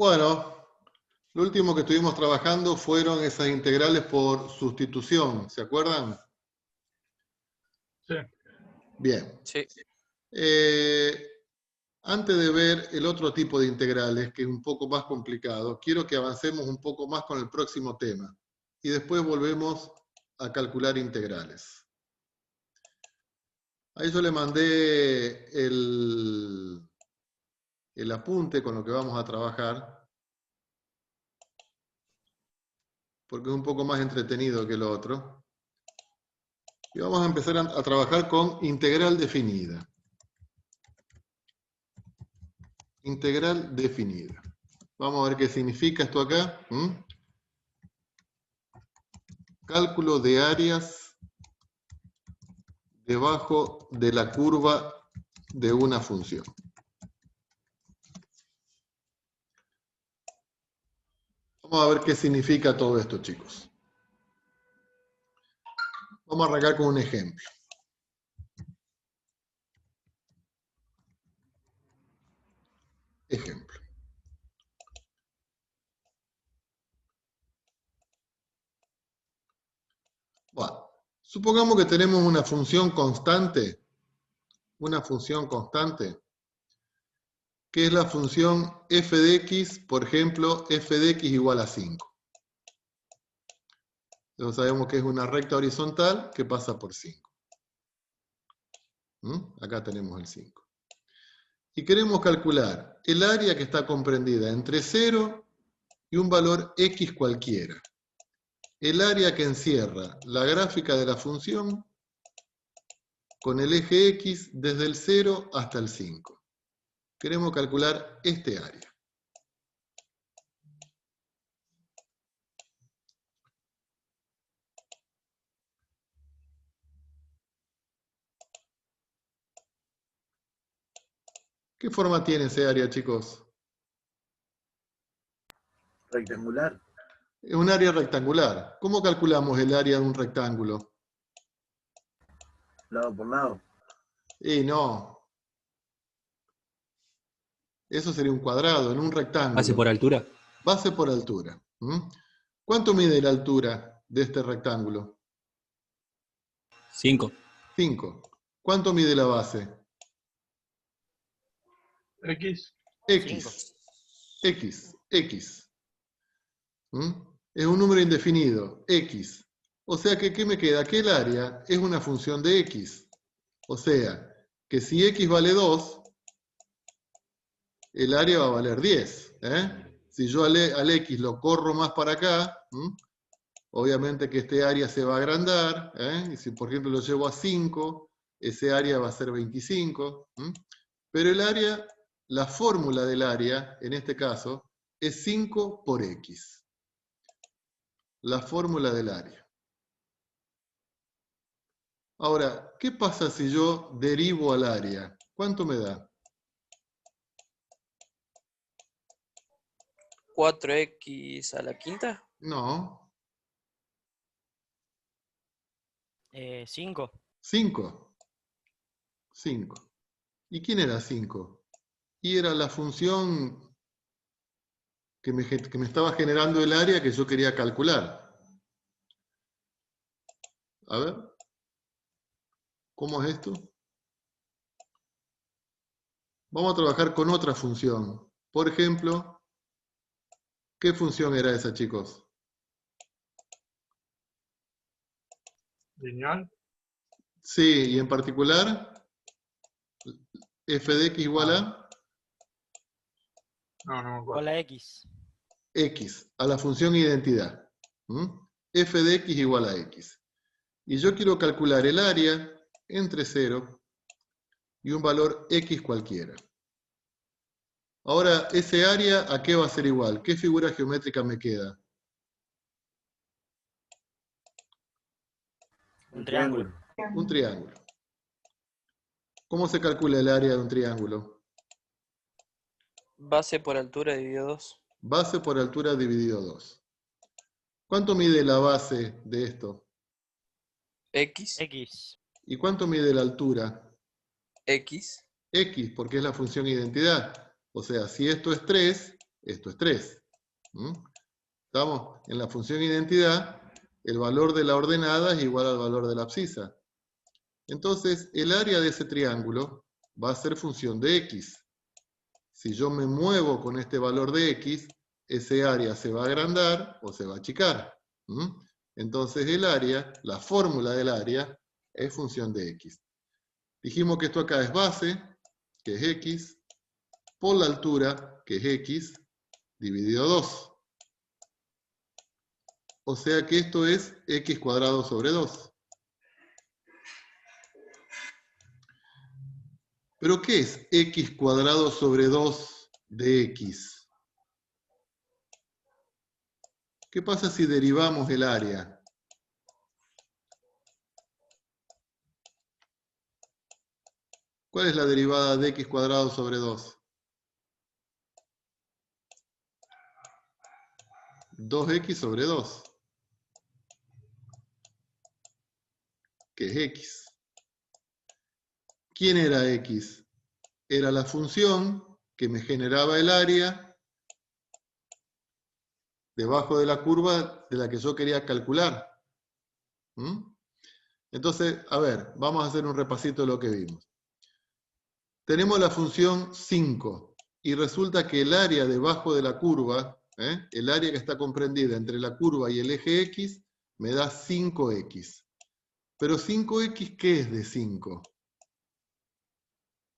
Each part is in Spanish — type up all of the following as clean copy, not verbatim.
Bueno, lo último que estuvimos trabajando fueron esas integrales por sustitución, ¿se acuerdan? Sí. Bien. Sí. Antes de ver el otro tipo de integrales, que es un poco más complicado, quiero que avancemos un poco más con el próximo tema. Y después volvemos a calcular integrales. Ahí yo le mandé el apunte con lo que vamos a trabajar, porque es un poco más entretenido que lo otro. Y vamos a empezar a trabajar con integral definida. Integral definida. Vamos a ver qué significa esto acá. Cálculo de áreas debajo de la curva de una función. Vamos a ver qué significa todo esto, chicos. Vamos a arrancar con un ejemplo. Ejemplo. Bueno, supongamos que tenemos una función constante, que es la función f de x, por ejemplo, f de x igual a 5. Entonces sabemos que es una recta horizontal que pasa por 5. Acá tenemos el 5. Y queremos calcular el área que está comprendida entre 0 y un valor x cualquiera. El área que encierra la gráfica de la función con el eje x desde el 0 hasta el 5. Queremos calcular este área. ¿Qué forma tiene ese área, chicos? Rectangular. Es un área rectangular. ¿Cómo calculamos el área de un rectángulo? Lado por lado. Y no. Eso sería un cuadrado, en un rectángulo. ¿Base por altura? Base por altura. ¿Cuánto mide la altura de este rectángulo? 5. 5. ¿Cuánto mide la base? X. X. X. Es un número indefinido, X. O sea que, ¿qué me queda? Que el área es una función de X. O sea, que si X vale 2, el área va a valer 10. Si yo al X lo corro más para acá, obviamente que este área se va a agrandar. Y si, por ejemplo, lo llevo a 5, ese área va a ser 25. Pero el área, la fórmula del área, en este caso, es 5 por X. La fórmula del área. Ahora, ¿qué pasa si yo derivo al área? ¿Cuánto me da? 4x a la quinta. No. 5. 5. 5. ¿Y quién era 5? Y era la función que me estaba generando el área que yo quería calcular. A ver. ¿Cómo es esto? Vamos a trabajar con otra función. Por ejemplo, ¿qué función era esa, chicos? Lineal. Sí, y en particular, f de x igual a... No me acuerdo. Con la X. X, a la función identidad. F de x igual a x. Y yo quiero calcular el área entre 0 y un valor x cualquiera. Ahora, ese área, ¿a qué va a ser igual? ¿Qué figura geométrica me queda? Un triángulo. Un triángulo. ¿Cómo se calcula el área de un triángulo? Base por altura dividido 2. Base por altura dividido 2. ¿Cuánto mide la base de esto? X. X. ¿Y cuánto mide la altura? X. X, porque es la función identidad. O sea, si esto es 3, Esto es 3. Estamos en la función identidad, el valor de la ordenada es igual al valor de la abscisa. Entonces, el área de ese triángulo va a ser función de x. Si yo me muevo con este valor de x, ese área se va a agrandar o se va a achicar. Entonces, el área, la fórmula del área, es función de x. Dijimos que esto acá es base, que es x, por la altura, que es x, dividido 2. O sea que esto es x cuadrado sobre 2. ¿Pero qué es x cuadrado sobre 2 de x? ¿Qué pasa si derivamos el área? ¿Cuál es la derivada de x cuadrado sobre 2? 2x sobre 2, que es x. ¿Quién era x? Era la función que me generaba el área debajo de la curva de la que yo quería calcular. Entonces, a ver, vamos a hacer un repasito de lo que vimos. Tenemos la función 5 y resulta que el área debajo de la curva, el área que está comprendida entre la curva y el eje x, me da 5x. Pero 5x, ¿qué es de 5?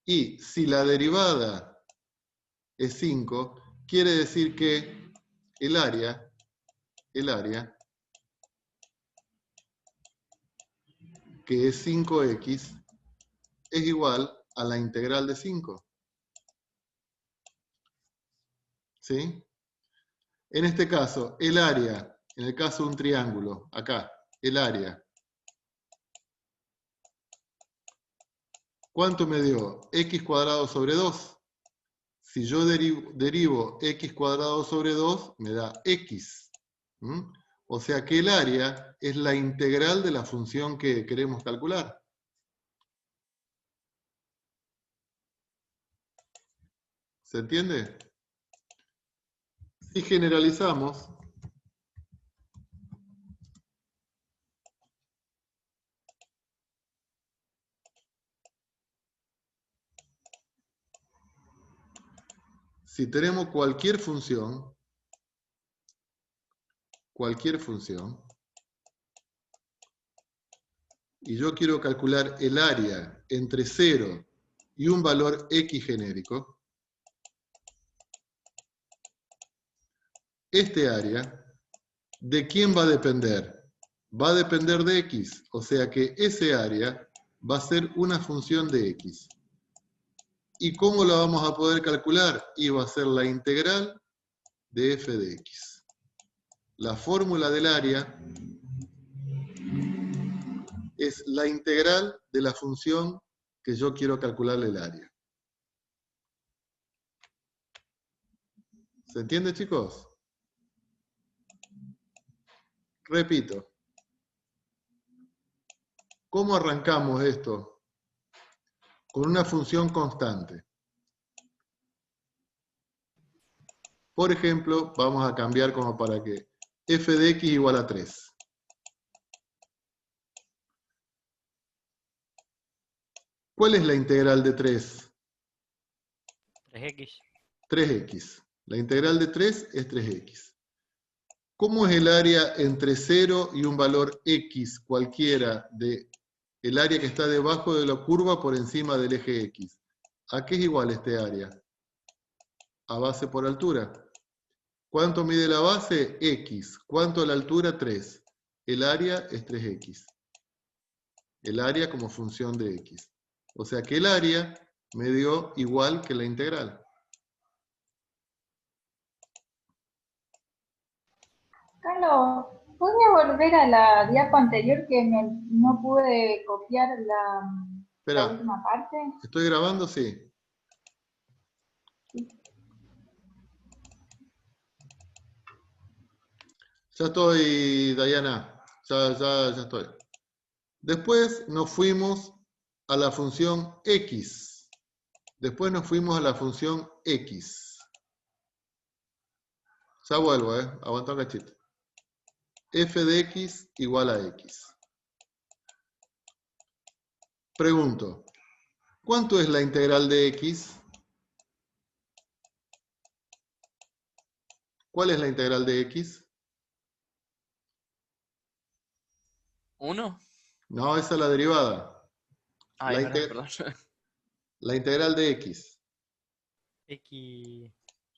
Y si la derivada es 5, quiere decir que el área que es 5x, es igual a la integral de 5. ¿Sí? En este caso, el área, en el caso de un triángulo, acá, el área, ¿cuánto me dio? X cuadrado sobre 2. Si yo derivo x cuadrado sobre 2, me da x. O sea que el área es la integral de la función que queremos calcular. ¿Se entiende? Si generalizamos, si tenemos cualquier función, y yo quiero calcular el área entre 0 y un valor x genérico, este área, ¿de quién va a depender? Va a depender de x, o sea que ese área va a ser una función de x. ¿Y cómo la vamos a poder calcular? Y va a ser la integral de f de x. La fórmula del área es la integral de la función que yo quiero calcularle el área. ¿Se entiende, chicos? Repito. ¿Cómo arrancamos esto? Con una función constante. Por ejemplo, vamos a cambiar como para que f de x igual a 3. ¿Cuál es la integral de 3? 3x. 3x. La integral de 3 es 3x. ¿Cómo es el área entre 0 y un valor x cualquiera de el área que está debajo de la curva por encima del eje x? ¿A qué es igual este área? A base por altura. ¿Cuánto mide la base? X. ¿Cuánto la altura? 3. El área es 3x. El área como función de x. O sea que el área me dio igual que la integral. Carlos, ¿podría volver a la diapo anterior que no pude copiar la Espera, última parte? ¿estoy grabando? Sí. Ya estoy, Dayana. Ya estoy. Después nos fuimos a la función x. Después nos fuimos a la función x. Ya vuelvo, aguanta un cachito. F de X igual a X. Pregunto, ¿cuánto es la integral de X? ¿Cuál es la integral de X? 1. No, esa es la derivada. Ay, La, verdad, inte- perdón. la integral de X. X.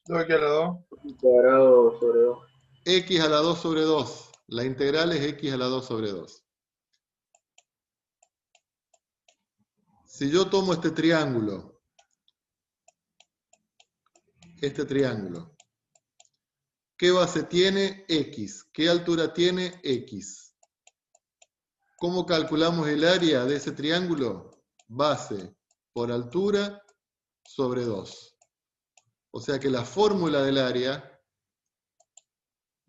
2x a la 2. Cuadrado sobre 2. X a la 2 sobre 2. La integral es X a la 2 sobre 2. Si yo tomo este triángulo, ¿qué base tiene? X. ¿Qué altura tiene? X. ¿Cómo calculamos el área de ese triángulo? Base por altura sobre 2. O sea que la fórmula del área,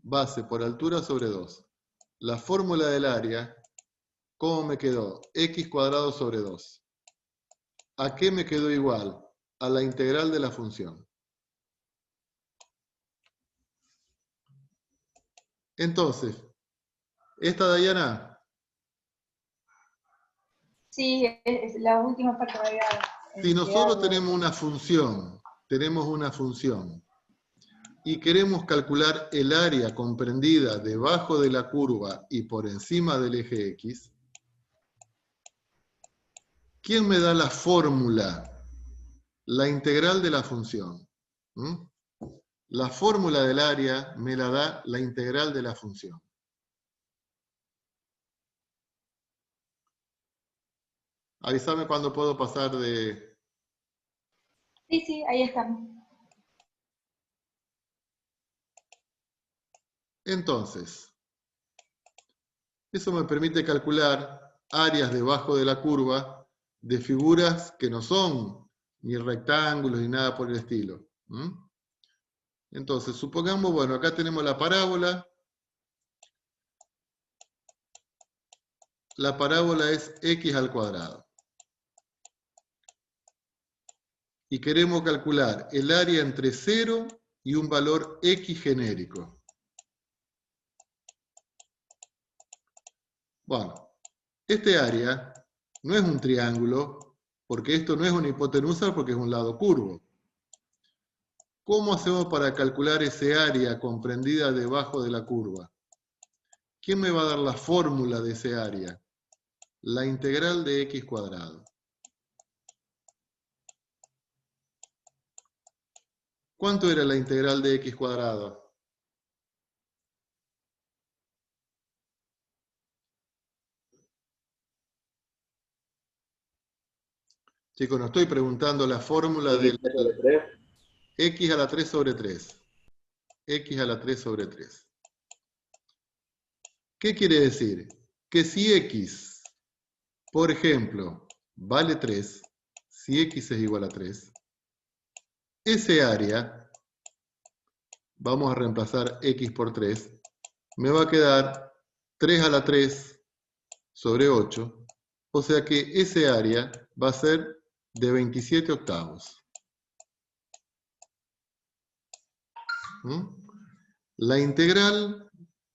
base por altura sobre 2. La fórmula del área, ¿cómo me quedó? X cuadrado sobre 2. ¿A qué me quedó igual? A la integral de la función. Entonces, esta Dayana, Sí, es la última parte me había si nosotros quedado. tenemos una función, y queremos calcular el área comprendida debajo de la curva y por encima del eje X, ¿quién me da la fórmula? La integral de la función. La fórmula del área me la da la integral de la función. Avísame cuando puedo pasar de... Sí, ahí estamos. Entonces, eso me permite calcular áreas debajo de la curva de figuras que no son ni rectángulos ni nada por el estilo. Entonces, supongamos, bueno, acá tenemos la parábola. La parábola es x al cuadrado. Y queremos calcular el área entre 0 y un valor x genérico. Bueno, este área no es un triángulo, porque esto no es una hipotenusa porque es un lado curvo. ¿Cómo hacemos para calcular ese área comprendida debajo de la curva? ¿Quién me va a dar la fórmula de ese área? La integral de x cuadrado. ¿Cuánto era la integral de x cuadrado? Chicos, no estoy preguntando la fórmula del Sobre 3. x a la 3 sobre 3. X a la 3 sobre 3. ¿Qué quiere decir? Que si x, por ejemplo, vale 3, si x es igual a 3, ese área, vamos a reemplazar x por 3, me va a quedar 3 a la 3 sobre 8, o sea que ese área va a ser de 27 octavos. La integral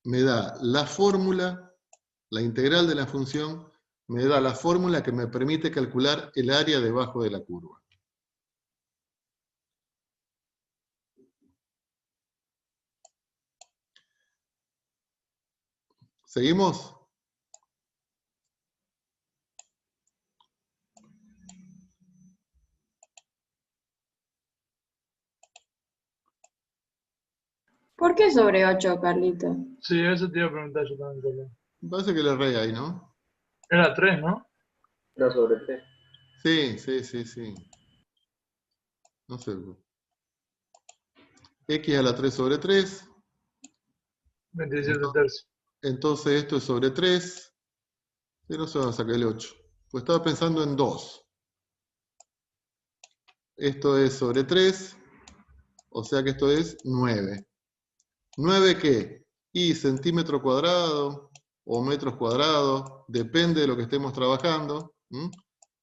me da la fórmula, la integral de la función me da la fórmula que me permite calcular el área debajo de la curva. ¿Seguimos? ¿Por qué sobre 8, Carlito? Sí, eso te iba a preguntar yo también. Carlos. Me parece que le erré ahí, ¿no? Era 3, ¿no? No sobre 3. Sí. No sé. X a la 3 sobre 3. 27 tercios. Entonces esto es sobre 3. Y no se va a sacar el 8. Pues estaba pensando en 2. Esto es sobre 3. O sea que esto es 9. ¿9 qué? Y centímetro cuadrado o metros cuadrados. Depende de lo que estemos trabajando.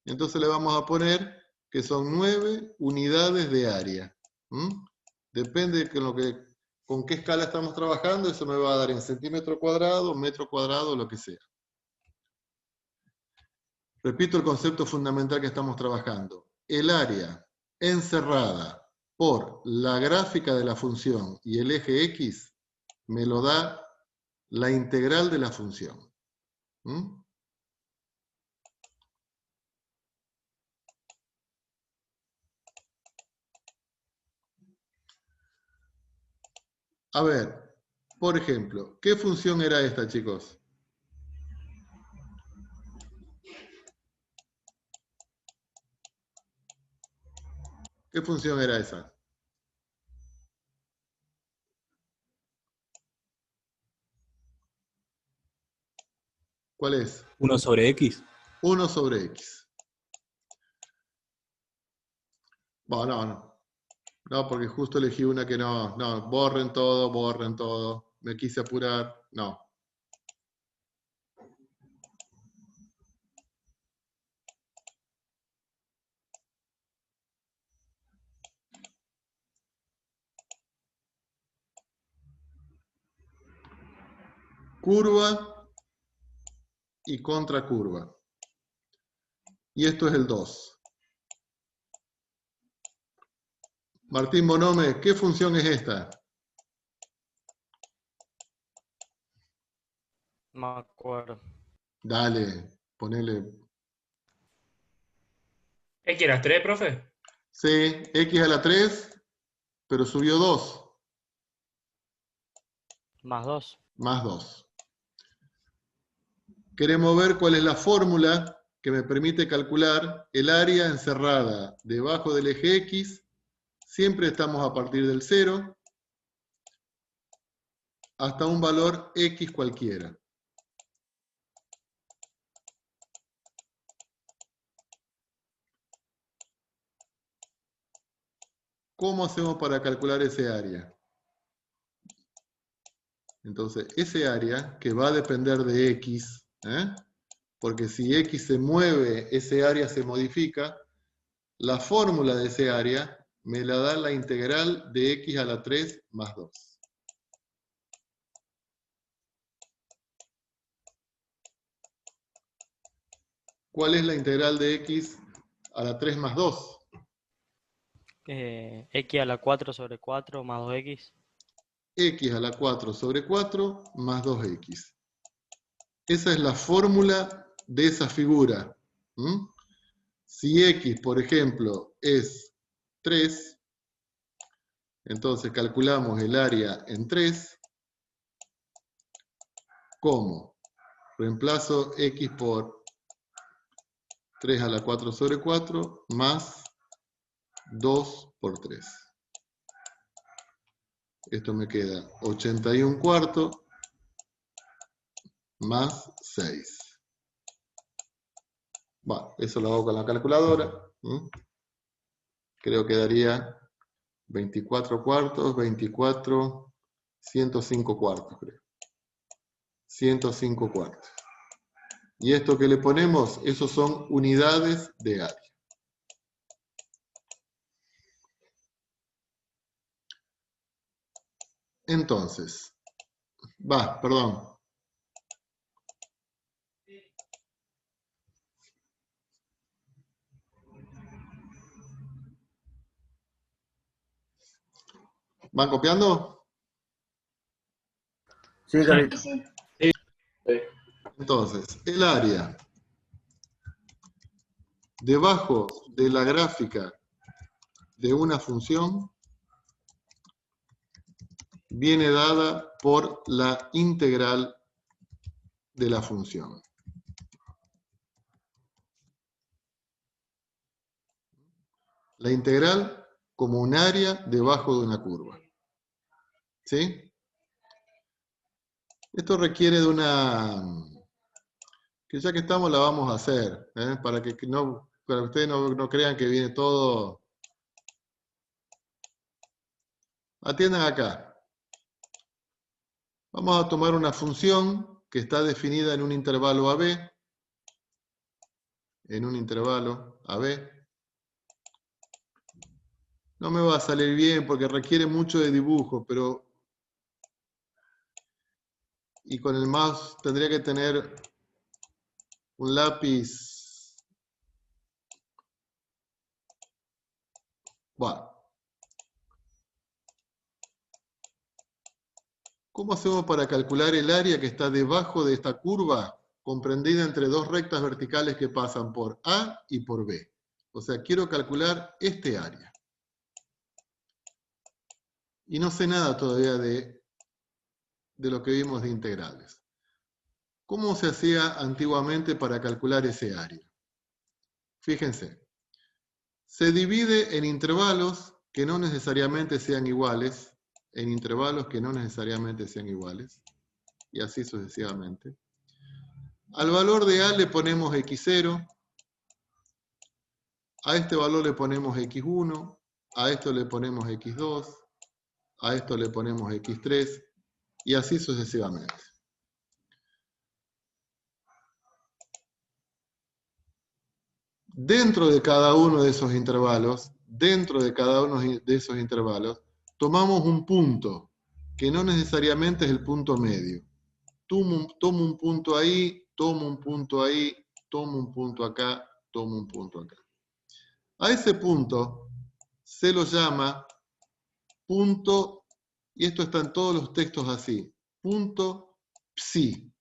Entonces le vamos a poner que son 9 unidades de área. Depende de lo que con qué escala estamos trabajando, eso me va a dar en centímetro cuadrado, metro cuadrado, lo que sea. Repito el concepto fundamental que estamos trabajando. El área encerrada por la gráfica de la función y el eje X me lo da la integral de la función. ¿Mm? A ver, por ejemplo, ¿qué función era esta, chicos? ¿Qué función era esa? ¿Cuál es? 1 sobre X. 1 sobre X. Bueno, no. No, porque justo elegí una que no. No, borren todo, borren todo. Me quise apurar. No. Curva y contracurva. Y esto es el 2. Martín Bonome, ¿qué función es esta? No me acuerdo. Dale, ponele. ¿X era 3, profe? Sí, X a la 3, pero subió 2. Más 2. Más 2. Queremos ver cuál es la fórmula que me permite calcular el área encerrada debajo del eje X. Siempre estamos a partir del 0 hasta un valor X cualquiera. ¿Cómo hacemos para calcular ese área? Entonces, ese área que va a depender de X, porque si X se mueve, ese área se modifica, la fórmula de ese área me la da la integral de X a la 3 más 2. ¿Cuál es la integral de X a la 3 más 2? X a la 4 sobre 4 más 2X. X a la 4 sobre 4 más 2X. Esa es la fórmula de esa figura. Si X, por ejemplo, es 3, entonces calculamos el área en 3. ¿Cómo? Reemplazo X por 3 a la 4 sobre 4 más 2 por 3. Esto me queda 81 cuartos más 6. Bueno, eso lo hago con la calculadora. Creo que daría 24 cuartos, 24, 105 cuartos, creo. 105 cuartos. Y esto que le ponemos, esos son unidades de área. Entonces, perdón. ¿Van copiando? Sí, Carlito. Sí. Entonces, el área debajo de la gráfica de una función viene dada por la integral de la función. La integral como un área debajo de una curva. ¿Sí? Esto requiere de una... que ya que estamos la vamos a hacer, para que ustedes no crean que viene todo... Atiendan acá. Vamos a tomar una función que está definida en un intervalo AB. En un intervalo AB. No me va a salir bien porque requiere mucho de dibujo, pero y con el mouse tendría que tener un lápiz. Bueno. ¿Cómo hacemos para calcular el área que está debajo de esta curva comprendida entre dos rectas verticales que pasan por A y por B? O sea, quiero calcular este área. Y no sé nada todavía de lo que vimos de integrales. ¿Cómo se hacía antiguamente para calcular ese área? Fíjense. Se divide en intervalos que no necesariamente sean iguales, en intervalos que no necesariamente sean iguales, y así sucesivamente. Al valor de A le ponemos x0, a este valor le ponemos x1, a esto le ponemos x2, a esto le ponemos x3, y así sucesivamente. Dentro de cada uno de esos intervalos, tomamos un punto, que no necesariamente es el punto medio. Tomo un punto ahí, tomo un punto ahí, tomo un punto acá, tomo un punto acá. A ese punto se lo llama punto, y esto está en todos los textos así, punto psi.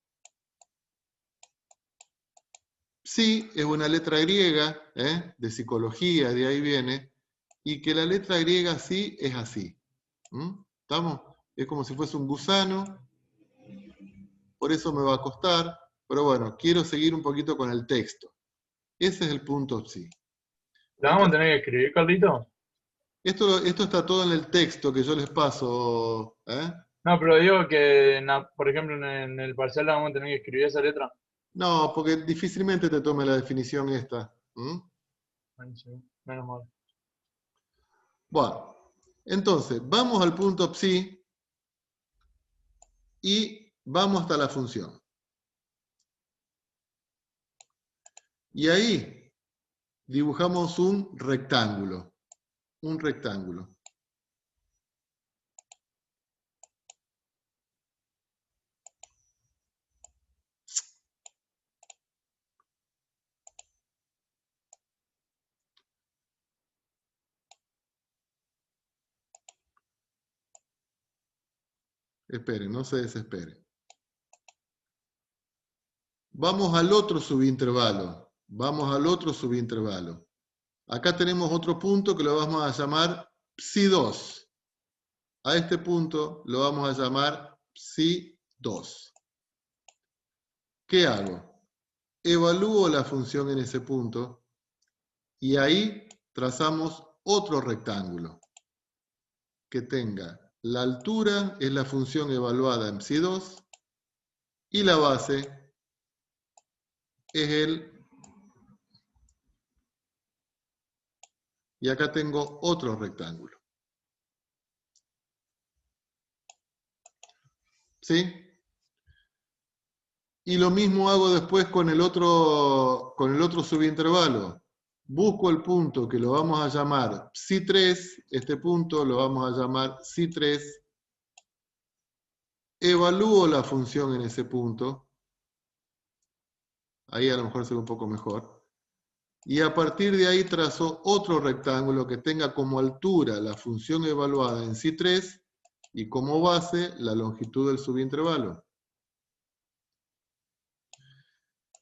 Psi es una letra griega, de psicología, de ahí viene, y que la letra griega psi es así. ¿Estamos? Es como si fuese un gusano, por eso me va a costar, pero bueno, quiero seguir un poquito con el texto. Ese es el punto psi. ¿La vamos a tener que escribir, Carlito? Esto está todo en el texto que yo les paso. No, pero digo que, por ejemplo, en el parcial la vamos a tener que escribir esa letra. No, porque difícilmente te tome la definición esta. Buenísimo, menos mal. Bueno, entonces, vamos al punto psi y vamos hasta la función. Y ahí dibujamos un rectángulo. Un rectángulo. Esperen, no se desesperen. Vamos al otro subintervalo. Vamos al otro subintervalo. Acá tenemos otro punto que lo vamos a llamar psi2. A este punto lo vamos a llamar psi2. ¿Qué hago? Evalúo la función en ese punto y ahí trazamos otro rectángulo que tenga la altura, es la función evaluada en psi2, y la base es el... Y acá tengo otro rectángulo. ¿Sí? Y lo mismo hago después con el otro subintervalo. Busco el punto que lo vamos a llamar psi3, este punto lo vamos a llamar psi3. Evalúo la función en ese punto. Ahí a lo mejor se ve un poco mejor. Y a partir de ahí trazo otro rectángulo que tenga como altura la función evaluada en psi3 y como base la longitud del subintervalo.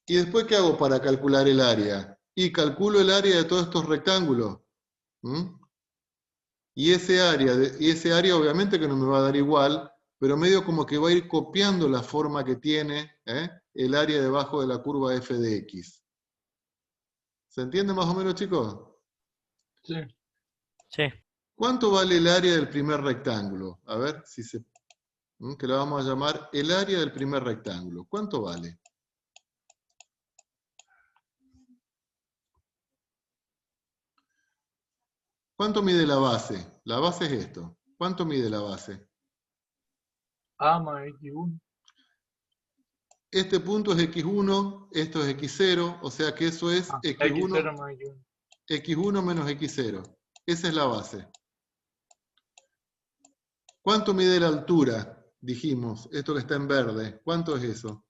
¿Y después qué hago para calcular el área? Y calculo el área de todos estos rectángulos. Y ese área obviamente que no me va a dar igual, pero medio como que va a ir copiando la forma que tiene el área debajo de la curva f de x. ¿Se entiende más o menos, chicos? Sí. Sí. ¿Cuánto vale el área del primer rectángulo? A ver si se... que lo vamos a llamar el área del primer rectángulo. ¿Cuánto vale? ¿Cuánto mide la base? La base es esto. ¿Cuánto mide la base? A más x1. Este punto es x1, esto es x0, o sea que eso es x0 x1, más x1. x1 menos x0. Esa es la base. ¿Cuánto mide la altura? dijimos, esto que está en verde, ¿cuánto es eso?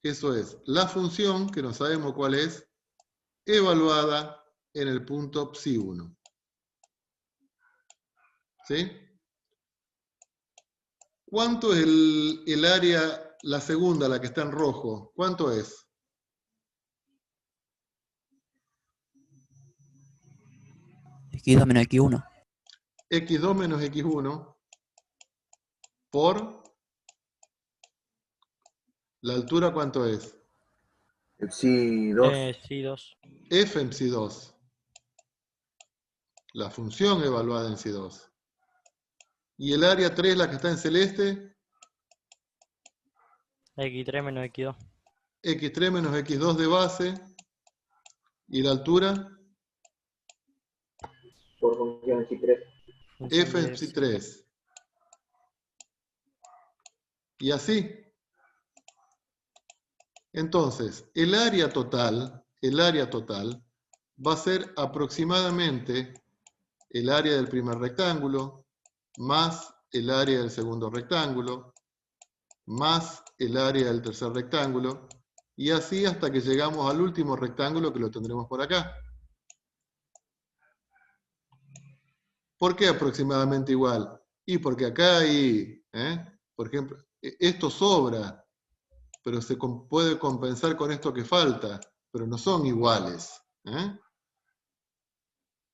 Eso es la función, que no sabemos cuál es, evaluada en el punto psi1. ¿Sí? ¿Cuánto es el área, la segunda, la que está en rojo? ¿Cuánto es? X2 menos X1. X2 menos X1 por la altura, ¿cuánto es? Psi 2. Sí, 2. F en psi 2. La función evaluada en psi 2. Y el área 3, la que está en celeste, X3 menos X2. X3 menos X2 de base. ¿Y la altura? Por función Psi 3. F en psi 3. Y así. Entonces, el área total va a ser aproximadamente el área del primer rectángulo más el área del segundo rectángulo más el área del tercer rectángulo y así hasta que llegamos al último rectángulo que lo tendremos por acá. ¿Por qué aproximadamente igual? Y porque acá hay, por ejemplo, esto sobra, pero se puede compensar con esto que falta, pero no son iguales.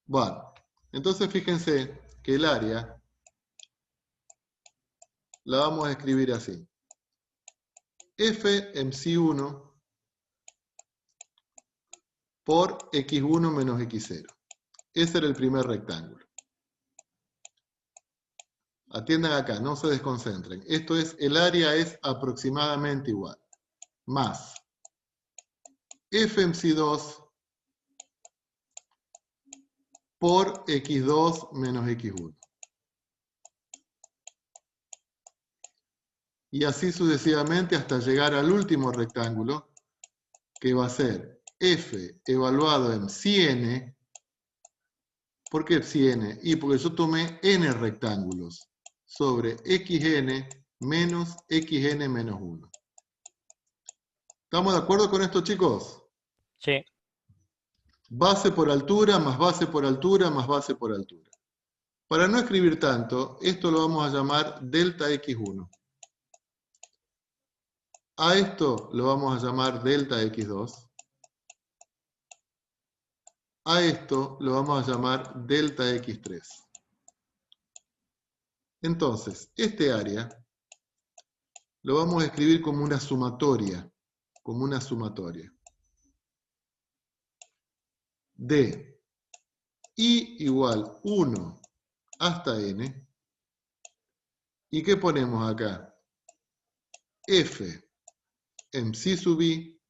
Bueno, entonces fíjense que el área la vamos a escribir así. F en psi1 por x1 menos x0. Ese era el primer rectángulo. Atiendan acá, no se desconcentren. Esto es, el área es aproximadamente igual. Más F en psi2 por x2 menos x1. Y así sucesivamente hasta llegar al último rectángulo, que va a ser F evaluado en psi n. ¿Por qué psi n? Y porque yo tomé n rectángulos sobre xn menos xn menos 1. ¿Estamos de acuerdo con esto, chicos? Sí. Base por altura, más base por altura, más base por altura. Para no escribir tanto, esto lo vamos a llamar delta x1. A esto lo vamos a llamar delta x2. A esto lo vamos a llamar delta x3. Entonces, este área lo vamos a escribir como una sumatoria. Como una sumatoria. De I igual 1 hasta n. ¿Y qué ponemos acá? F en psi sub i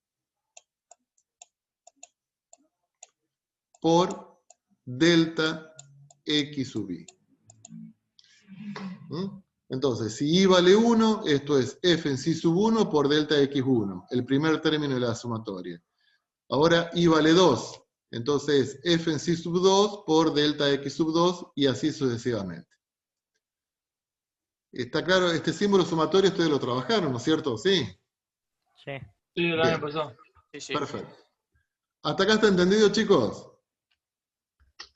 por delta x sub i. Entonces, si i vale 1, esto es f en psi sub 1 por delta x1, el primer término de la sumatoria. Ahora i vale 2, entonces f en psi sub 2 por delta x sub 2 y así sucesivamente. ¿Está claro? Este símbolo sumatorio ustedes lo trabajaron, ¿no es cierto? Sí. Sí. Sí, el año pasado. Sí, sí. Perfecto. ¿Hasta acá está entendido, chicos?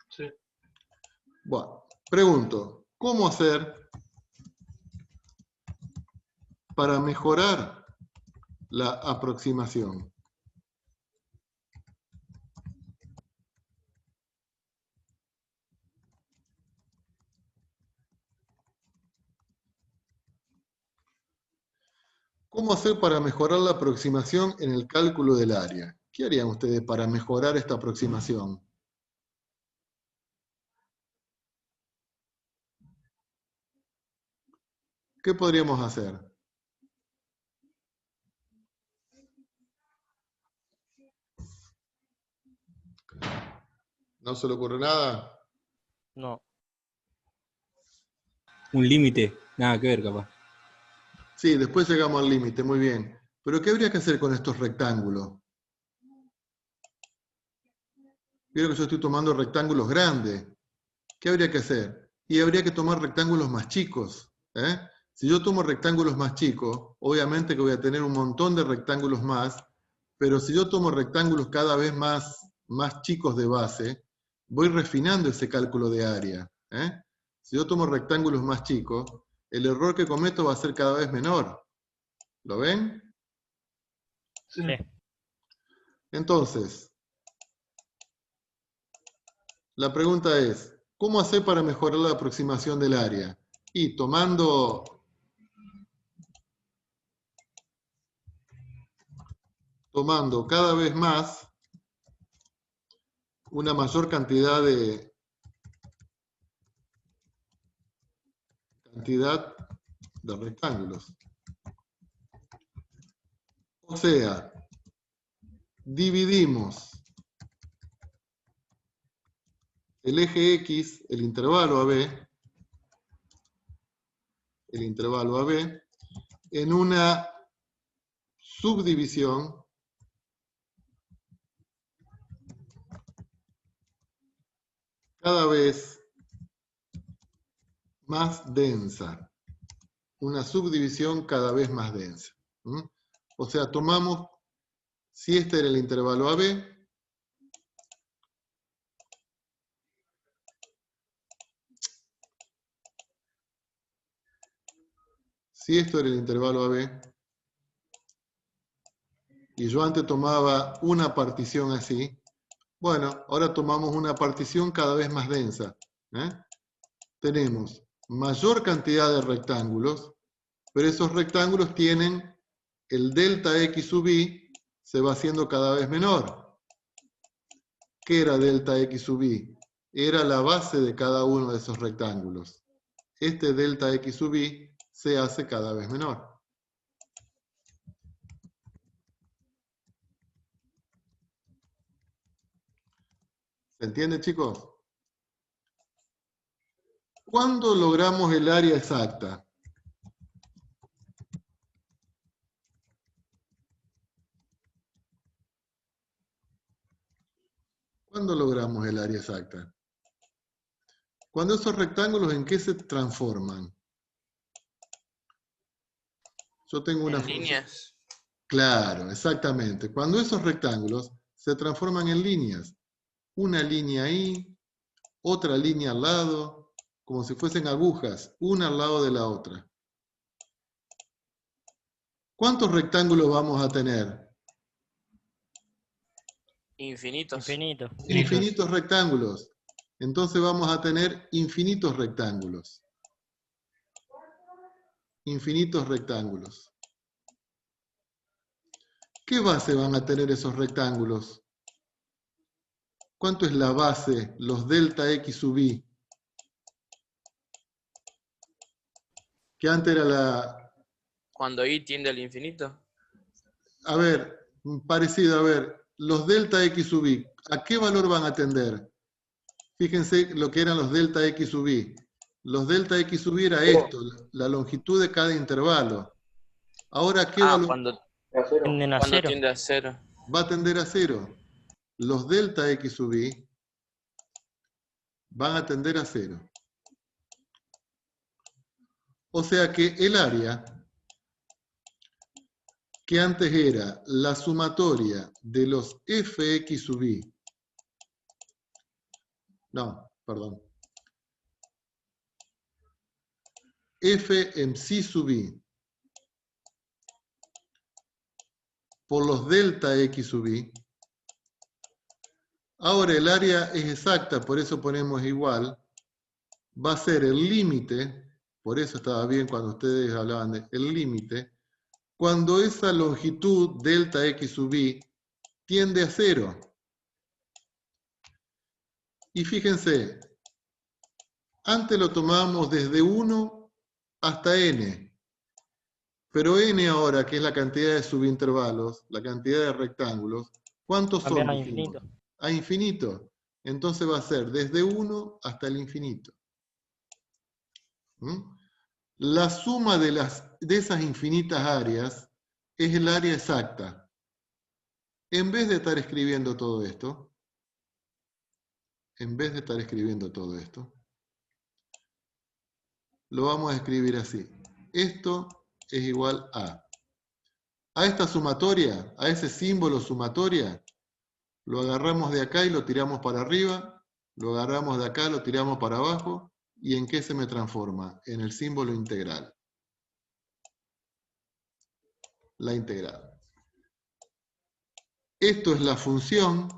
Sí. Bueno, pregunto, ¿cómo hacer para mejorar la aproximación? ¿Cómo hacer para mejorar la aproximación en el cálculo del área? ¿Qué harían ustedes para mejorar esta aproximación? ¿Qué podríamos hacer? ¿No se le ocurre nada? No. Un límite, nada que ver, capaz. Sí, después llegamos al límite, muy bien. Pero ¿qué habría que hacer con estos rectángulos? Vieron que yo estoy tomando rectángulos grandes. ¿Qué habría que hacer? Y habría que tomar rectángulos más chicos. Si yo tomo rectángulos más chicos, obviamente que voy a tener un montón de rectángulos más, pero si yo tomo rectángulos cada vez más chicos de base, voy refinando ese cálculo de área. Si yo tomo rectángulos más chicos, el error que cometo va a ser cada vez menor. ¿Lo ven? Sí. Entonces, la pregunta es, ¿cómo hacer para mejorar la aproximación del área? Y tomando cada vez más una mayor cantidad de rectángulos. O sea, dividimos el eje X, el intervalo AB, en una subdivisión cada vez más densa. Una subdivisión cada vez más densa. O sea, tomamos, si este era el intervalo AB, si esto era el intervalo AB, y yo antes tomaba una partición así, bueno, ahora tomamos una partición cada vez más densa. Tenemos mayor cantidad de rectángulos, pero esos rectángulos tienen el delta X sub I, se va haciendo cada vez menor. ¿Qué era delta X sub I? Era la base de cada uno de esos rectángulos. Este delta X sub I se hace cada vez menor. ¿Se entiende, chicos? ¿Cuándo logramos el área exacta? ¿Cuándo logramos el área exacta? Cuando esos rectángulos, ¿en qué se transforman? Yo tengo una En líneas. Claro, exactamente. Cuando esos rectángulos se transforman en líneas. Una línea ahí, otra línea al lado, como si fuesen agujas, una al lado de la otra. ¿Cuántos rectángulos vamos a tener? Infinitos. Infinito. Infinitos rectángulos. Entonces vamos a tener infinitos rectángulos. Infinitos rectángulos. ¿Qué base van a tener esos rectángulos? ¿Cuánto es la base, los delta X sub I? Que antes era la... Cuando I tiende al infinito. A ver, parecido, a ver, los delta X sub I, ¿a qué valor van a tender? Fíjense lo que eran los delta X sub I. Los delta X sub I era esto, la longitud de cada intervalo. Ahora, ¿qué valor Cuando Tienden a cero. tiende a cero. va a tender a cero? Los delta X sub I van a tender a cero. O sea que el área, que antes era la sumatoria de los fx sub i, no, perdón, f en sí sub i por los delta x sub i, ahora el área es exacta, por eso ponemos igual, va a ser el límite, por eso estaba bien cuando ustedes hablaban de el límite, cuando esa longitud delta x sub i tiende a cero. Y fíjense, antes lo tomábamos desde 1 hasta n, pero n ahora, que es la cantidad de subintervalos, la cantidad de rectángulos, ¿cuántos son? Cambian a infinito. A infinito. Entonces va a ser desde 1 hasta el infinito. La suma de esas infinitas áreas es el área exacta. En vez de estar escribiendo todo esto, lo vamos a escribir así. Esto es igual a esta sumatoria, a ese símbolo sumatoria, lo agarramos de acá y lo tiramos para arriba, lo agarramos de acá, lo tiramos para abajo, ¿y en qué se me transforma? En el símbolo integral. La integral. Esto es la función,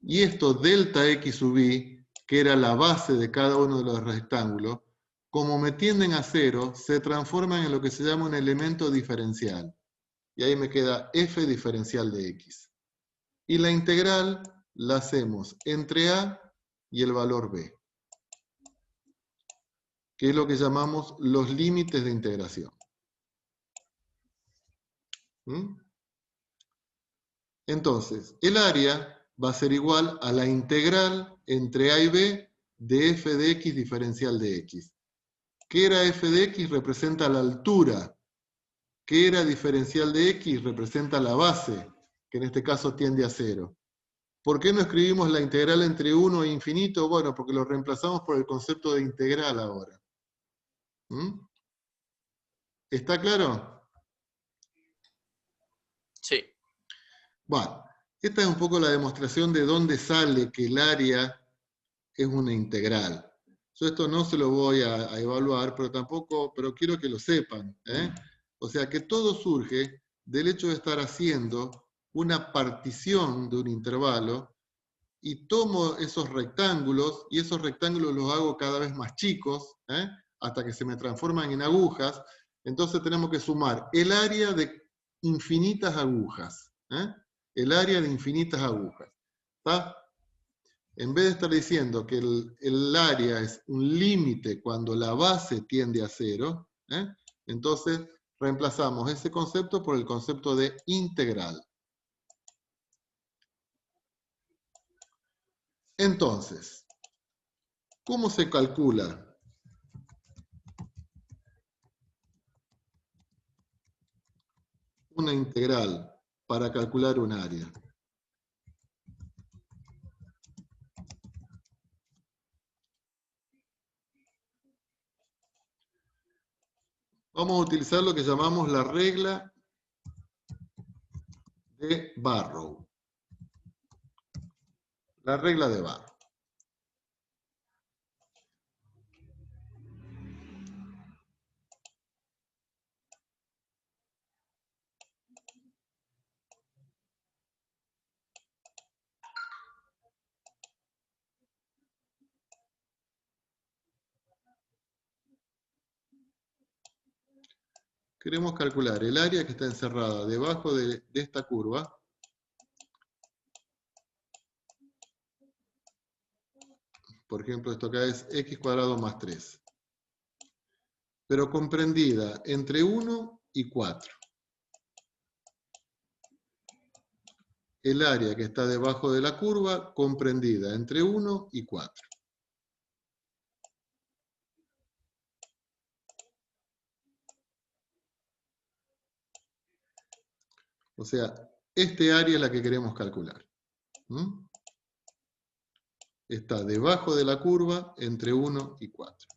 y esto delta x sub i, que era la base de cada uno de los rectángulos, como me tienden a cero, se transforman en lo que se llama un elemento diferencial. Y ahí me queda f diferencial de x. Y la integral la hacemos entre a y el valor b, que es lo que llamamos los límites de integración. ¿Mm? Entonces, el área va a ser igual a la integral entre a y b de f de x diferencial de x. ¿Qué era f de x? Representa la altura. ¿Qué era diferencial de x? Representa la base, que en este caso tiende a 0. ¿Por qué no escribimos la integral entre 1 e infinito? Bueno, porque lo reemplazamos por el concepto de integral ahora. ¿Mm? ¿Está claro? Sí. Bueno, esta es un poco la demostración de dónde sale que el área es una integral. Yo esto no se lo voy a evaluar, pero quiero que lo sepan, ¿eh? O sea que todo surge del hecho de estar haciendo una partición de un intervalo y tomo esos rectángulos y esos rectángulos los hago cada vez más chicos, ¿eh? Hasta que se me transforman en agujas. Entonces tenemos que sumar el área de infinitas agujas, ¿eh? El área de infinitas agujas. ¿Está? En vez de estar diciendo que el área es un límite cuando la base tiende a 0, ¿eh? Entonces reemplazamos ese concepto por el concepto de integral. Entonces, ¿cómo se calcula una integral para calcular un área? Vamos a utilizar lo que llamamos la regla de Barrow. La regla de Barrow. Queremos calcular el área que está encerrada debajo de esta curva. Por ejemplo, esto acá es x cuadrado más 3. Pero comprendida entre 1 y 4. El área que está debajo de la curva comprendida entre 1 y 4. O sea, este área es la que queremos calcular. ¿Mm? Está debajo de la curva entre 1 y 4.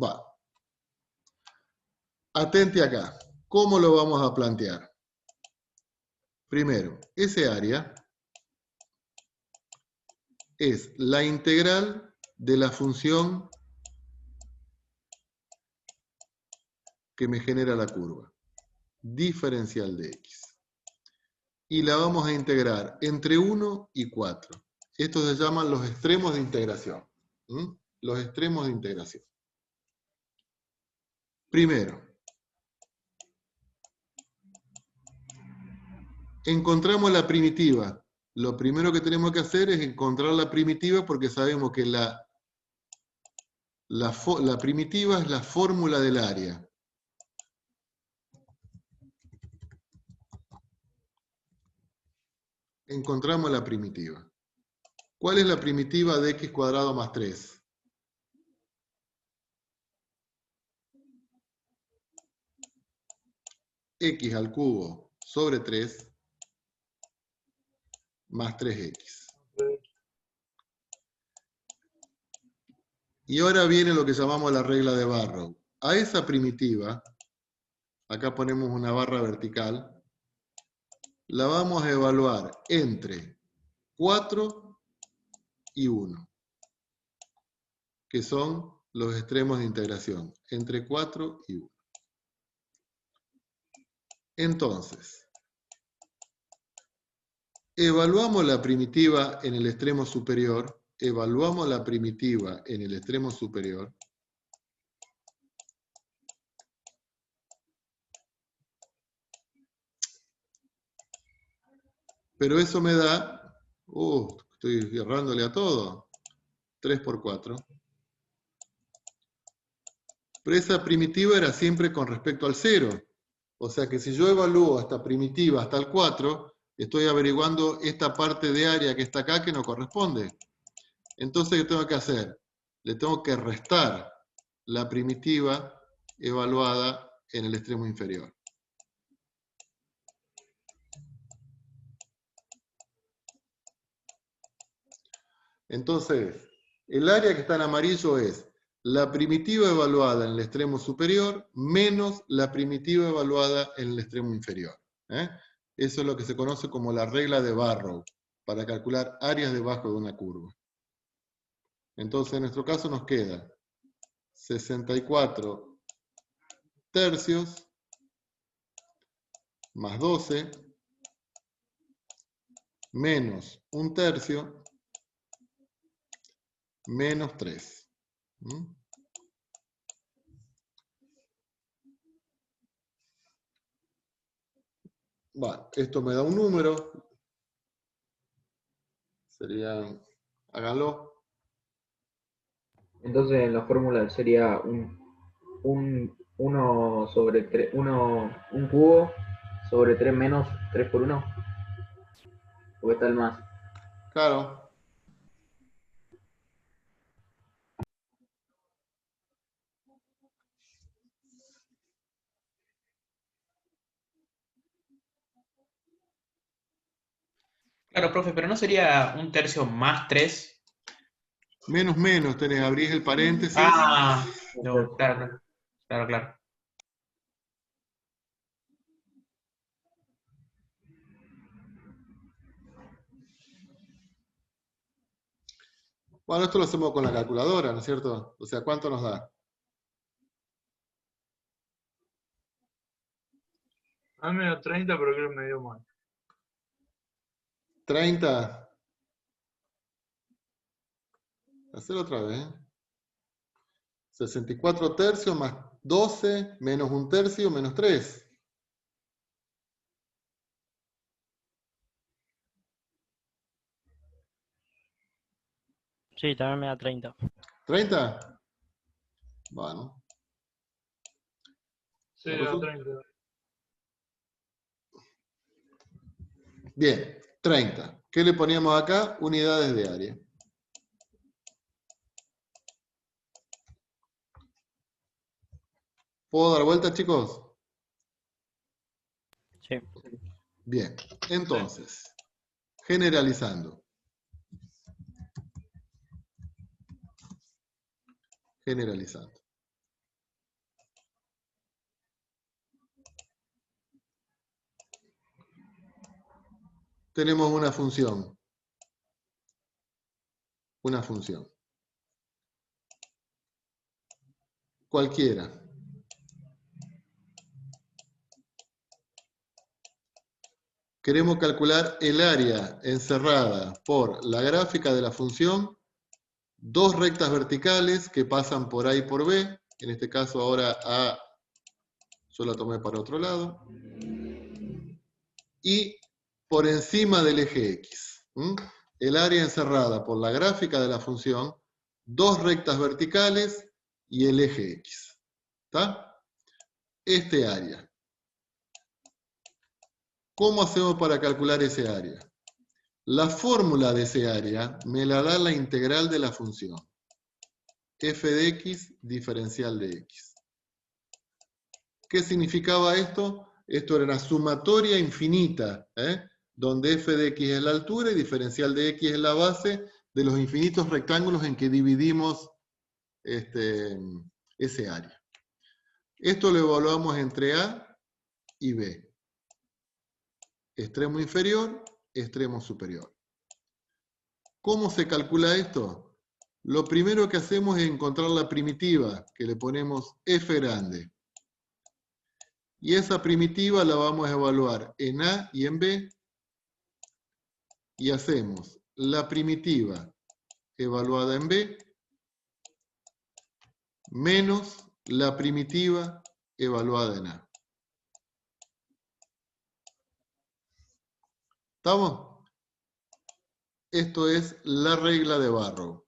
Va. Atente acá. ¿Cómo lo vamos a plantear? Primero, ese área es la integral de la función que me genera la curva, diferencial de x. Y la vamos a integrar entre 1 y 4. Estos se llaman los extremos de integración. ¿Mm? Los extremos de integración. Primero, encontramos la primitiva. Lo primero que tenemos que hacer es encontrar la primitiva porque sabemos que la primitiva es la fórmula del área. Encontramos la primitiva. ¿Cuál es la primitiva de x cuadrado más 3? X al cubo sobre 3 más 3x. Y ahora viene lo que llamamos la regla de Barrow. A esa primitiva, acá ponemos una barra vertical, la vamos a evaluar entre 4 y 1, que son los extremos de integración, entre 4 y 1. Entonces, evaluamos la primitiva en el extremo superior, pero eso me da, estoy errándole a todo, 3 por 4. Pero esa primitiva era siempre con respecto al 0. O sea que si yo evalúo esta primitiva hasta el 4, estoy averiguando esta parte de área que está acá que no corresponde. Entonces, ¿qué tengo que hacer? Le tengo que restar la primitiva evaluada en el extremo inferior. Entonces, el área que está en amarillo es la primitiva evaluada en el extremo superior menos la primitiva evaluada en el extremo inferior. Eso es lo que se conoce como la regla de Barrow, para calcular áreas debajo de una curva. Entonces, en nuestro caso nos queda 64 tercios más 12 menos 1 tercio menos 3. Bueno, esto me da un número. Sería, háganlo. Entonces en la fórmula sería un cubo sobre 3 menos 3 por 1. Porque está el más. Claro. Claro, profe, pero ¿no sería 1 tercio más 3? Menos menos, abrís el paréntesis. Ah, no, claro. Bueno, esto lo hacemos con la calculadora, ¿no es cierto? O sea, ¿cuánto nos da? A mí me dio 30, pero creo que me dio mal. 30. Hacer otra vez. 64 tercios más 12 menos 1 tercio menos 3. Sí, también me da 30. ¿30? Bueno. Sí, da 30. Bien, 30. ¿Qué le poníamos acá? Unidades de área. ¿Puedo dar vuelta, chicos? Sí. Bien, entonces, generalizando. Tenemos una función. Cualquiera. Queremos calcular el área encerrada por la gráfica de la función, dos rectas verticales que pasan por A y por B, en este caso ahora A, yo la tomé para otro lado, y por encima del eje X. El área encerrada por la gráfica de la función, dos rectas verticales y el eje X. ¿Está? Este área. ¿Cómo hacemos para calcular ese área? La fórmula de ese área me la da la integral de la función. F de X diferencial de X. ¿Qué significaba esto? Esto era una sumatoria infinita, donde F de X es la altura y diferencial de X es la base de los infinitos rectángulos en que dividimos ese área. Esto lo evaluamos entre A y B. Extremo inferior, extremo superior. ¿Cómo se calcula esto? Lo primero que hacemos es encontrar la primitiva, que le ponemos F grande. Y esa primitiva la vamos a evaluar en A y en B. Y hacemos la primitiva evaluada en B menos la primitiva evaluada en A. ¿Estamos? Esto es la regla de Barrow.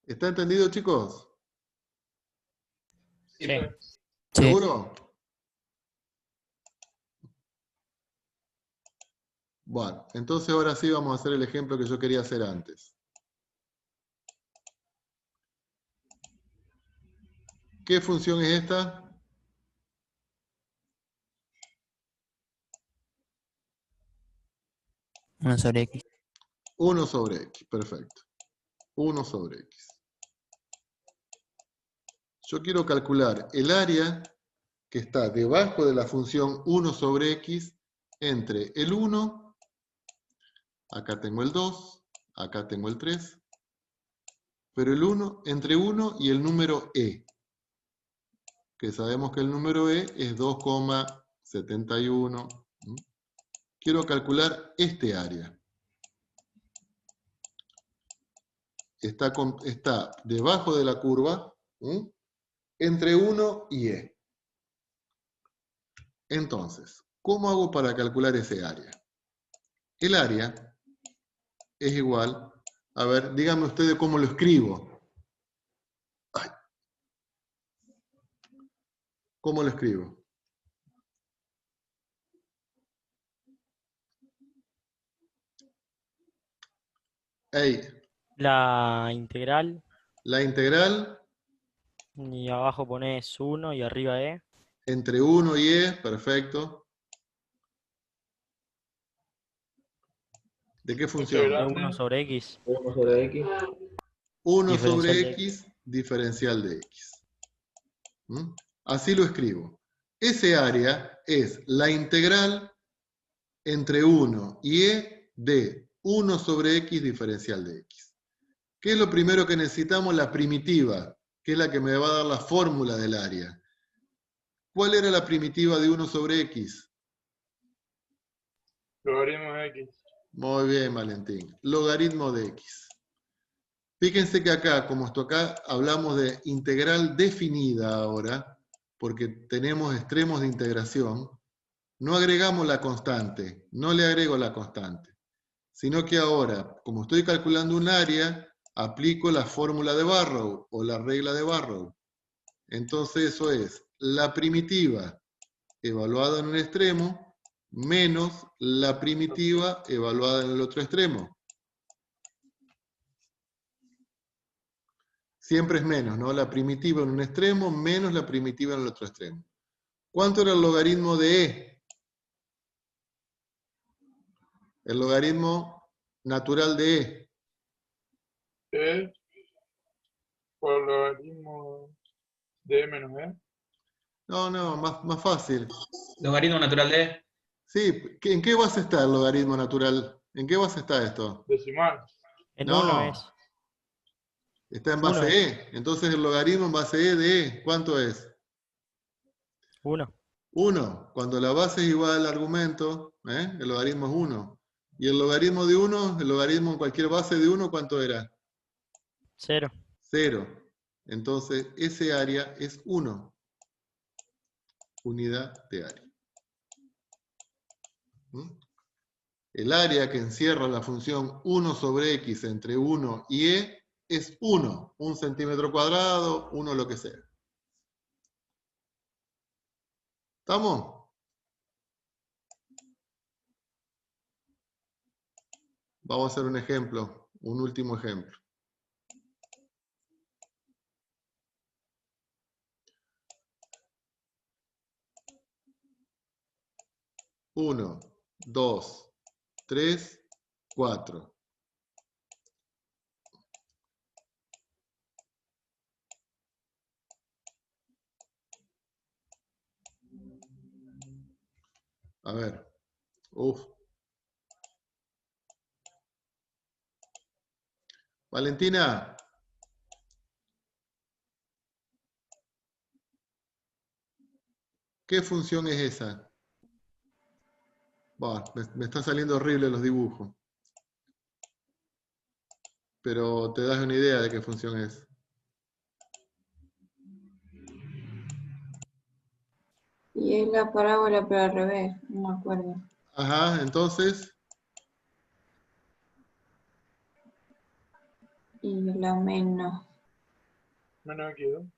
¿Está entendido, chicos? Sí. Sí. ¿Seguro? Bueno, entonces ahora sí vamos a hacer el ejemplo que yo quería hacer antes. ¿Qué función es esta? Una sobre X. 1 sobre X, perfecto. 1 sobre X. Yo quiero calcular el área que está debajo de la función 1 sobre X entre el 1, acá tengo el 2, acá tengo el 3, pero el 1, entre 1 y el número E, que sabemos que el número E es 2,71. Quiero calcular este área. Está debajo de la curva, entre 1 y E. Entonces, ¿cómo hago para calcular ese área? El área es igual, a ver, díganme ustedes cómo lo escribo. Ay. ¿Cómo lo escribo? Ey, La integral. la integral Y abajo pones 1 y arriba E. entre 1 y E, perfecto. ¿De qué función? De 1 sobre X. 1 sobre X. 1 sobre Diferencial de X, diferencial de X. Así lo escribo. Ese área es la integral entre 1 y E de 1 sobre X diferencial de X. ¿Qué es lo primero que necesitamos? La primitiva, que es la que me va a dar la fórmula del área. ¿Cuál era la primitiva de 1 sobre X? Logaritmo de X. Muy bien, Valentín. Logaritmo de X. Fíjense que acá, como esto acá, hablamos de integral definida ahora, porque tenemos extremos de integración. No agregamos la constante, no le agrego la constante, sino que ahora, como estoy calculando un área, aplico la fórmula de Barrow o la regla de Barrow. Entonces eso es la primitiva evaluada en un extremo menos la primitiva evaluada en el otro extremo. Siempre es menos, ¿no? La primitiva en un extremo menos la primitiva en el otro extremo. ¿Cuánto era el logaritmo de E? El logaritmo natural de E. E por logaritmo de E menos E. No, más fácil. Logaritmo natural de... Sí, ¿en qué base está el logaritmo natural? ¿En qué base está esto? Decimal. En No. 1 es. Está en 1 base es. E. Entonces el logaritmo en base E de E, ¿cuánto es? 1. 1. Cuando la base es igual al argumento, el logaritmo es 1. Y el logaritmo de 1, el logaritmo en cualquier base de 1, ¿cuánto era? 0. 0. Entonces ese área es 1. Unidad de área. El área que encierra la función 1 sobre X entre 1 y E es 1. 1 centímetro cuadrado, 1 lo que sea. ¿Estamos? Vamos a hacer un ejemplo, un último ejemplo. 1, 2, 3, 4. A ver. Uf. Valentina. ¿Qué función es esa? Bah, me están saliendo horribles los dibujos. Pero te das una idea de qué función es. Y es la parábola pero al revés, no me acuerdo. Ajá, entonces. Y la menos. Menos X2.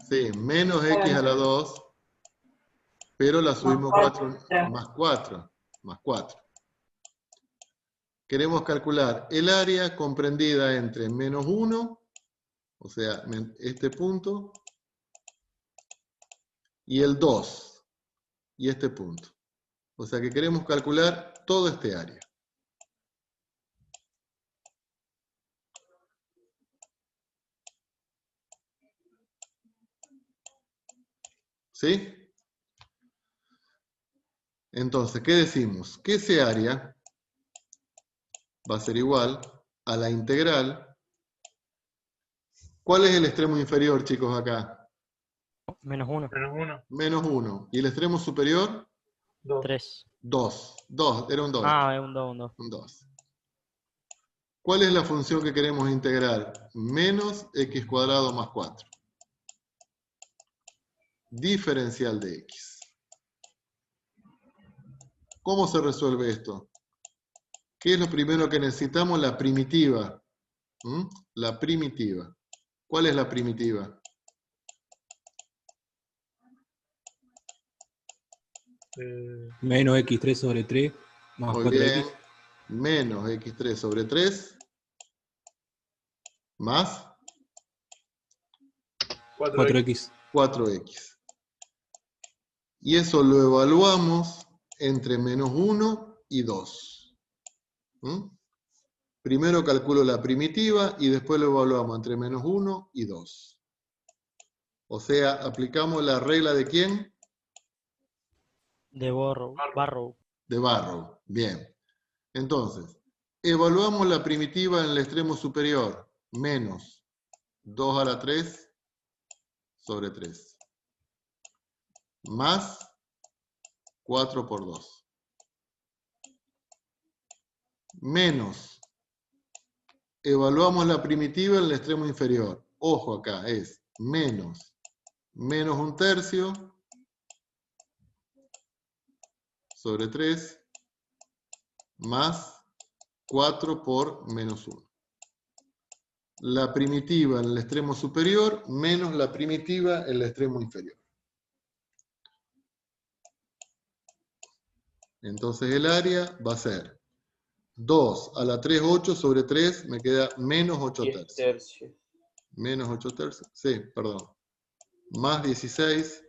Sí, menos x a la 2. Pero la subimos 4 más 4. Más 4. Queremos calcular el área comprendida entre menos 1, o sea, este punto, y el 2, y este punto. O sea que queremos calcular todo este área. ¿Sí? Entonces, ¿qué decimos? Que ese área va a ser igual a la integral. ¿Cuál es el extremo inferior, chicos, acá? Menos 1. Menos 1. Menos 1. ¿Y el extremo superior? 2. 3. 2. 2, era un 2. Ah, es un 2, un 2. Un 2. ¿Cuál es la función que queremos integrar? Menos x cuadrado más 4. Diferencial de x. ¿Cómo se resuelve esto? ¿Qué es lo primero que necesitamos? La primitiva. La primitiva. ¿Cuál es la primitiva? Menos x3 sobre 3 más Muy 4x. bien. Menos x3 sobre 3 más 4x. 4x. Y eso lo evaluamos entre menos 1 y 2. Primero calculo la primitiva y después lo evaluamos entre menos 1 y 2. O sea, aplicamos la regla de ¿quién? De Barrow. De Barrow. Bien. Entonces, evaluamos la primitiva en el extremo superior. Menos 2 a la 3 sobre 3. Más 4 por 2. Menos. Evaluamos la primitiva en el extremo inferior. Ojo acá, es menos. Menos 1/3 sobre 3 más 4 por menos 1. La primitiva en el extremo superior menos la primitiva en el extremo inferior. Entonces el área va a ser 2 a la 3, 8 sobre 3, me queda menos 8/3. Menos 8/3, sí, perdón. Más 16.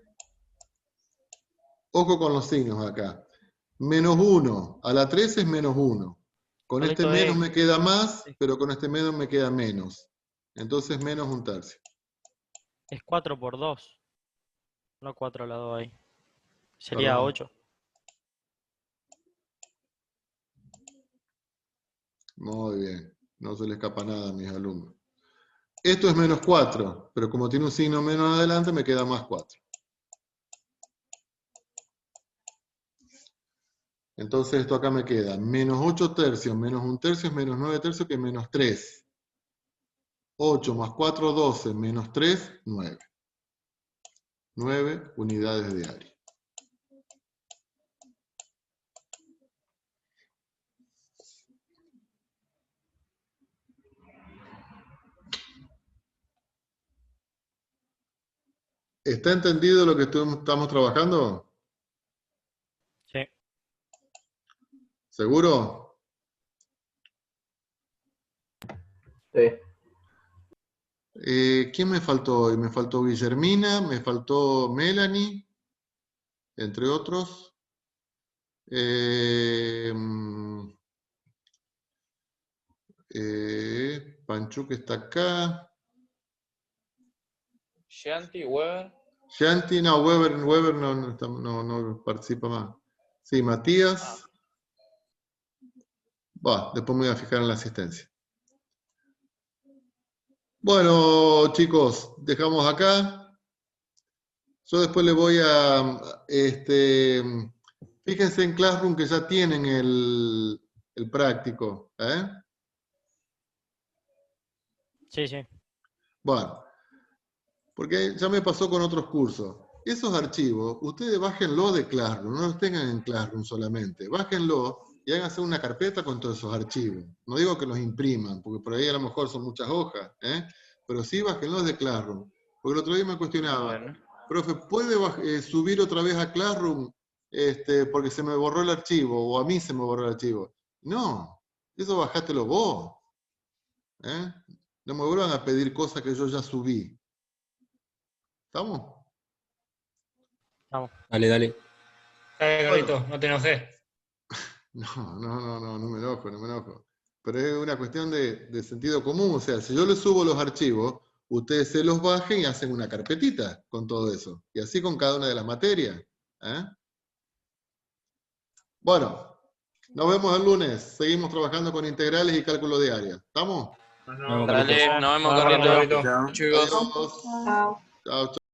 Ojo con los signos acá. Menos 1 a la 3 es menos 1. Con este menos me queda más, pero con este menos me queda menos. Entonces menos 1/3. Es 4 por 2. No 4 a la 2 ahí. Sería Perdón. 8. Muy bien. No se le escapa nada a mis alumnos. Esto es menos 4, pero como tiene un signo menos adelante, me queda más 4. Entonces esto acá me queda menos 8/3 menos 1/3 es menos 9/3, que es menos 3. 8 más 4, 12, menos 3, 9. 9 unidades de área. ¿Está entendido lo que estamos trabajando? Sí. ¿Seguro? Sí. ¿Quién me faltó hoy? Me faltó Guillermina, me faltó Melanie, entre otros. Panchu que está acá. Shanti, Weber. Shanti, no, Weber no participa más. Sí, Matías. Después me voy a fijar en la asistencia. Bueno, chicos, dejamos acá. Yo después le voy a... fíjense en Classroom que ya tienen el práctico. Sí, sí. Bueno, porque ya me pasó con otros cursos. Esos archivos, ustedes bájenlos de Classroom, no los tengan en Classroom solamente. Bájenlos y háganse una carpeta con todos esos archivos. No digo que los impriman, porque por ahí a lo mejor son muchas hojas, pero sí bájenlos de Classroom. Porque el otro día me cuestionaba, Bueno. profe, ¿puede subir otra vez a Classroom porque se me borró el archivo o a mí se me borró el archivo? No, eso bajátelo vos. No me vuelvan a pedir cosas que yo ya subí. ¿Estamos? Vamos. Dale, dale. Dale, Carlito, no te enojes. No me enojo. Pero es una cuestión de sentido común. O sea, si yo les subo los archivos, ustedes se los bajen y hacen una carpetita con todo eso. Y así con cada una de las materias. Bueno, nos vemos el lunes. Seguimos trabajando con integrales y cálculo de área. ¿Estamos? Dale, nos vemos, Carlito. Carlito. Chicos. Adiós. Chao. Chao.